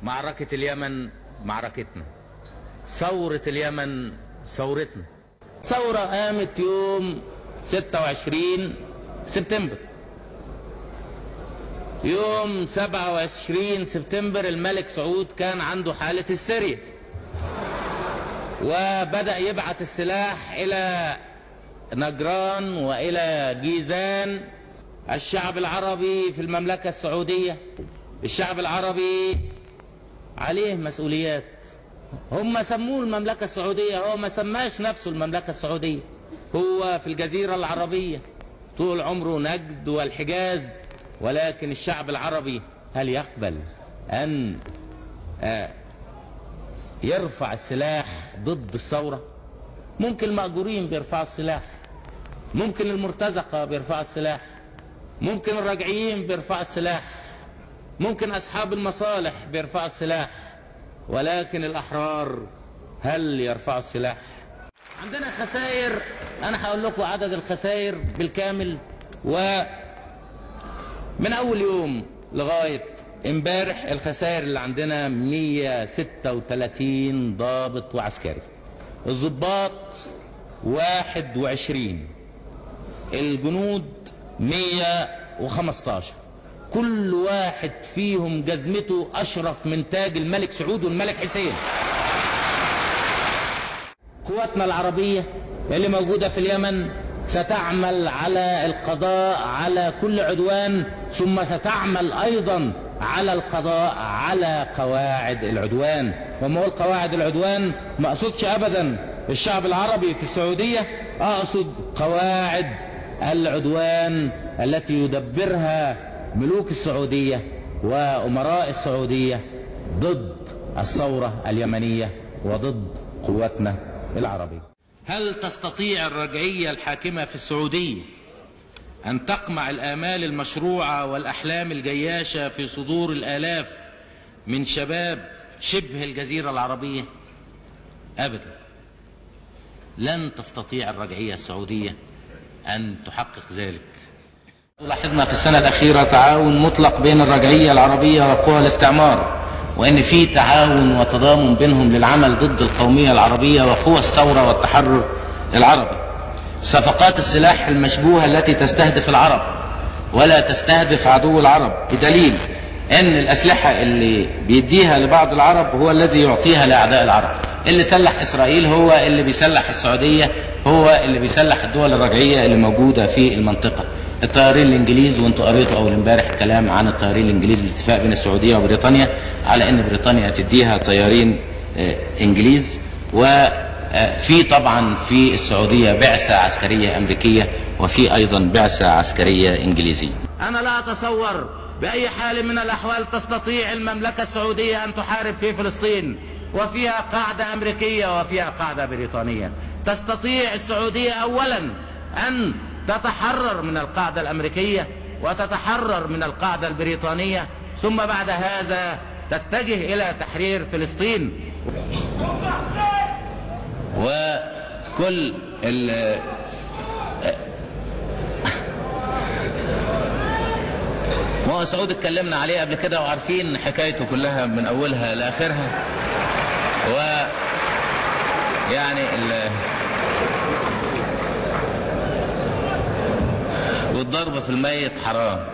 معركة اليمن معركتنا، ثورة اليمن ثورتنا. ثورة قامت يوم 26 سبتمبر. يوم 27 سبتمبر الملك سعود كان عنده حالة هستيريا، وبدأ يبعث السلاح إلى نجران وإلى جيزان. الشعب العربي في المملكة السعودية، الشعب العربي عليه مسؤوليات. هم سموه المملكة السعودية، هو ما سماش نفسه المملكة السعودية، هو في الجزيرة العربية طول عمره نجد والحجاز. ولكن الشعب العربي هل يقبل أن يرفع السلاح ضد الثورة؟ ممكن المأجورين بيرفعوا السلاح، ممكن المرتزقة بيرفعوا السلاح، ممكن الرجعيين بيرفعوا السلاح، ممكن أصحاب المصالح بيرفعوا السلاح، ولكن الأحرار هل يرفعوا السلاح؟ عندنا خسائر، أنا هقول لكم عدد الخسائر بالكامل، ومن أول يوم لغاية امبارح الخسائر اللي عندنا 136 ضابط وعسكري، الضباط 21، الجنود 115. كل واحد فيهم جزمته أشرف من تاج الملك سعود والملك حسين. قواتنا العربية اللي موجودة في اليمن ستعمل على القضاء على كل عدوان، ثم ستعمل أيضا على القضاء على قواعد العدوان. وما هو قواعد العدوان؟ ما أقصدش أبدا الشعب العربي في السعودية، أقصد قواعد العدوان التي يدبرها ملوك السعودية وأمراء السعودية ضد الثورة اليمنية وضد قواتنا العربية. هل تستطيع الرجعية الحاكمة في السعودية أن تقمع الآمال المشروعة والأحلام الجياشة في صدور الآلاف من شباب شبه الجزيرة العربية؟ أبدا، لن تستطيع الرجعية السعودية أن تحقق ذلك. لاحظنا في السنة الأخيرة تعاون مطلق بين الرجعية العربية وقوى الاستعمار، وأن في تعاون وتضامن بينهم للعمل ضد القومية العربية وقوى الثورة والتحرر العربي. صفقات السلاح المشبوهة التي تستهدف العرب ولا تستهدف عدو العرب، بدليل أن الأسلحة اللي بيديها لبعض العرب هو الذي يعطيها لأعداء العرب. اللي سلح إسرائيل هو اللي بيسلح السعودية، هو اللي بيسلح الدول الرجعية اللي موجودة في المنطقة. الطيارين الانجليز، وانتوا قريتوا اول امبارح كلام عن الطيارين الانجليز، الاتفاق بين السعوديه وبريطانيا على ان بريطانيا تديها طيارين انجليز. وفي طبعا في السعوديه بعثه عسكريه امريكيه، وفي ايضا بعثه عسكريه انجليزيه. انا لا اتصور باي حال من الاحوال تستطيع المملكه السعوديه ان تحارب في فلسطين وفيها قاعده امريكيه وفيها قاعده بريطانيه. تستطيع السعوديه اولا ان تتحرر من القاعدة الأمريكية وتتحرر من القاعدة البريطانية، ثم بعد هذا تتجه إلى تحرير فلسطين. وكل ما سعود اتكلمنا عليه قبل كده وعارفين حكايته كلها من أولها لآخرها. ويعني والضرب في الميت حرام.